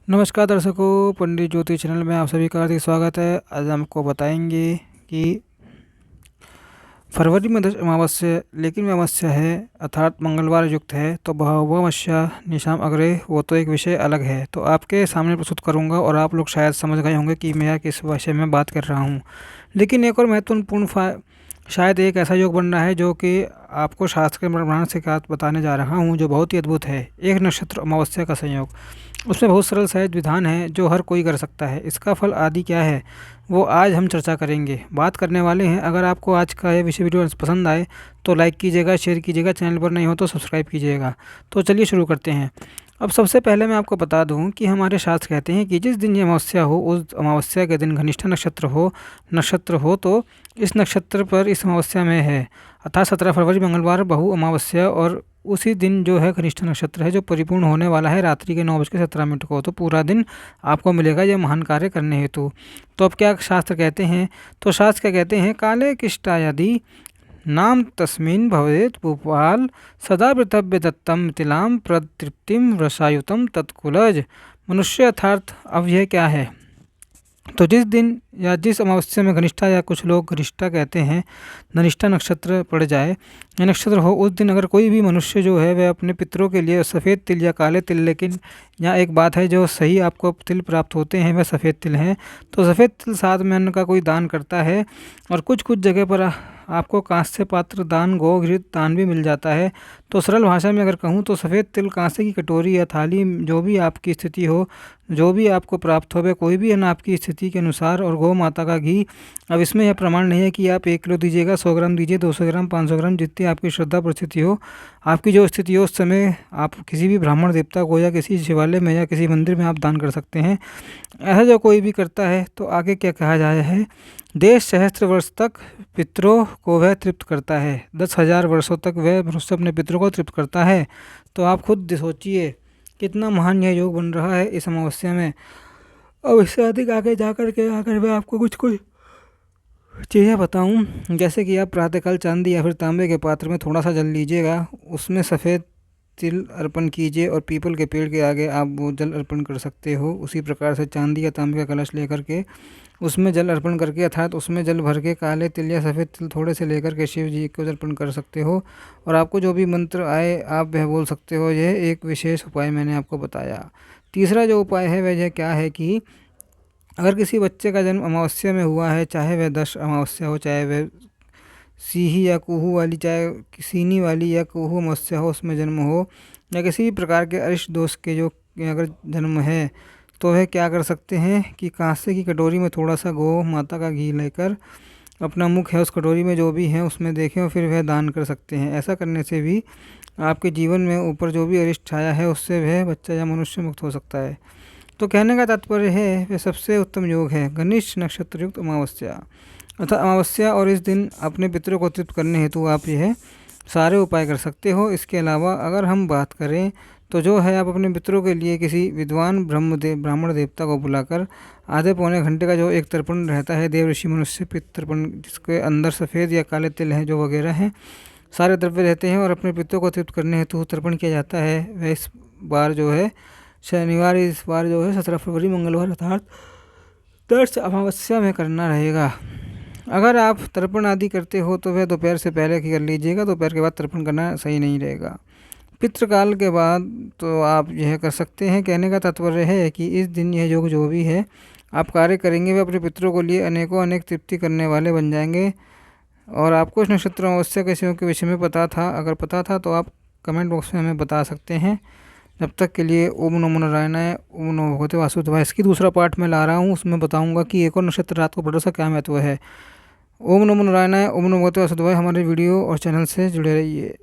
नमस्कार दर्शकों, पंडित ज्योति चैनल में आप सभी का हार्दिक स्वागत है। आज हम आपको बताएंगे कि फरवरी में 10 अमावस्या, लेकिन वह अमावस्या है अर्थात मंगलवार युक्त है, तो वह अमावस्या निशाम अग्रे वो तो एक विषय अलग है। तो आपके सामने प्रस्तुत करूंगा और आप लोग शायद समझ गए होंगे कि मैं किस विषय में बात कर रहा हूं। लेकिन एक और महत्वपूर्ण शायद एक ऐसा योग बन रहा है जो कि आपको शास्त्र के प्रमाण से बताने जा रहा हूँ, जो बहुत ही अद्भुत है। एक नक्षत्र अमावस्या का संयोग, उसमें बहुत सरल सहज विधान है जो हर कोई कर सकता है। इसका फल आदि क्या है वो आज हम चर्चा करेंगे, बात करने वाले हैं। अगर आपको आज का ये विषय वीडियो पसंद आए तो लाइक कीजिएगा, शेयर कीजिएगा, चैनल पर नहीं हो तो सब्सक्राइब कीजिएगा। तो चलिए शुरू करते हैं। अब सबसे पहले मैं आपको बता दूं कि हमारे शास्त्र कहते हैं कि जिस दिन ये अमावस्या हो उस अमावस्या के दिन घनिष्ठा नक्षत्र हो तो इस नक्षत्र पर इस अमावस्या में है, अर्थात 17 फरवरी मंगलवार बहु अमावस्या, और उसी दिन जो है घनिष्ठा नक्षत्र है जो परिपूर्ण होने वाला है रात्रि के 9:17 को। तो पूरा दिन आपको मिलेगा यह महान कार्य करने हेतु। तो अब क्या शास्त्र कहते हैं? तो शास्त्र क्या कहते हैं? काले किष्टा यदि नाम तस्मिन् भवेत् भूपाल सदा वृतव्य दत्तम मिथिलाम प्रतृप्तिम रसायुतम तत्कुलज। मनुष्य अर्थात अब यह क्या है? तो जिस दिन या जिस अमावस्या में घनिष्ठा या कुछ लोग घनिष्ठा कहते हैं, धनिष्ठा नक्षत्र पड़ जाए या नक्षत्र हो, उस दिन अगर कोई भी मनुष्य जो है वह अपने पितरों के लिए सफ़ेद तिल या काले तिल, लेकिन यहाँ एक बात है, जो सही आपको तिल प्राप्त होते हैं वह सफ़ेद तिल हैं। तो सफ़ेद तिल साथ में अन्न का कोई दान करता है, और कुछ कुछ जगह पर आपको कांस्य पात्र दान, गौ घृत दान भी मिल जाता है। तो सरल भाषा में अगर कहूँ तो सफ़ेद तिल, कांसे की कटोरी या थाली, जो भी आपकी स्थिति हो, जो भी आपको प्राप्त हो, वह कोई भी अन्न आपकी स्थिति के अनुसार, और गौ माता का घी। अब इसमें यह प्रमाण नहीं है कि आप 1 किलो दीजिएगा, 100 ग्राम दीजिए, 200 ग्राम, 500 ग्राम, जितनी आपकी श्रद्धा परिस्थिति हो, आपकी जो स्थिति हो, उस समय आप किसी भी ब्राह्मण देवता को या किसी शिवालय में या किसी मंदिर में आप दान कर सकते हैं। ऐसा जो कोई भी करता है तो आगे क्या कहा जाए है, देश सहस्त्र वर्ष तक पितरों को वह तृप्त करता है, 10,000 वर्षों तक वह मनुष्य अपने पितरों को तृप्त करता है। तो आप खुद सोचिए कितना महान यह योग बन रहा है इस अमावस्या में। अब इससे अधिक आगे जाकर के मैं आपको कुछ कुछ चीज़ें बताऊं, जैसे कि आप प्रातःकाल चांदी या फिर तांबे के पात्र में थोड़ा सा जल लीजिएगा, उसमें सफ़ेद तिल अर्पण कीजिए और पीपल के पेड़ के आगे आप वो जल अर्पण कर सकते हो। उसी प्रकार से चांदी या तांबे का कलश लेकर के उसमें जल अर्पण करके, अर्थात उसमें जल भर के काले तिल या सफ़ेद तिल थोड़े से लेकर के शिव जी को अर्पण कर सकते हो। और आपको जो भी मंत्र आए आप वह बोल सकते हो। यह एक विशेष उपाय मैंने आपको बताया। तीसरा जो उपाय है वह क्या है कि अगर किसी बच्चे का जन्म अमावस्या में हुआ है, चाहे वह 10 अमावस्या हो, चाहे वह सीही या कुहू वाली, चाहे सीनी वाली या कुहू अमावस्या हो उसमें जन्म हो, या किसी भी प्रकार के अरिष्ट दोष के जो अगर जन्म है, तो वह क्या कर सकते हैं कि कांसे की कटोरी में थोड़ा सा गौ माता का घी लेकर अपना मुख है उस कटोरी में जो भी है उसमें देखें और फिर वह दान कर सकते हैं। ऐसा करने से भी आपके जीवन में ऊपर जो भी अरिष्ट छाया है उससे वह बच्चा या मनुष्य मुक्त हो सकता है। तो कहने का तात्पर्य है वह सबसे उत्तम योग है घनिष्ठ नक्षत्र युक्त अमावस्या, अर्थात अमावस्या। और इस दिन अपने पितरों को तृप्त करने हेतु आप यह सारे उपाय कर सकते हो। इसके अलावा अगर हम बात करें तो जो है आप अपने पितरों के लिए किसी विद्वान ब्राह्मण देवता को बुलाकर आधे पौने घंटे का जो एक तर्पण रहता है, देव ऋषि मनुष्य पितृपण, जिसके अंदर सफ़ेद या काले तिल हैं जो वगैरह हैं, सारे द्रव्य रहते हैं, और अपने पितरों को तृप्त करने हेतु तर्पण किया जाता है। वह इस बार जो है शनिवार, इस बार जो है 17 फरवरी मंगलवार अर्थात 10 अमावस्या में करना रहेगा। अगर आप तर्पण आदि करते हो तो वह दोपहर से पहले कर लीजिएगा, दोपहर के बाद तर्पण करना सही नहीं रहेगा। पितृकाल के बाद तो आप यह कर सकते हैं। कहने का तात्पर्य है कि इस दिन यह योग जो भी है आप कार्य करेंगे वे अपने पितरों को लिए अनेकों अनेक तृप्ति करने वाले बन जाएंगे। और आपको इस नक्षत्र अमावस्या के योग के विषय में पता था? अगर पता था तो आप कमेंट बॉक्स में हमें बता सकते हैं। जब तक के लिए ओम नमो नारायणाय, ओम नमो भगवते वासुदेवाय। इसकी दूसरा पार्ट में ला रहा हूँ, उसमें बताऊँगा कि एक और नक्षत्र रात को पड़ने का क्या महत्व है। ओम नमो नारायणाय, ओम नमो भगवते वासुदेवाय। हमारे वीडियो और चैनल से जुड़े रहिए।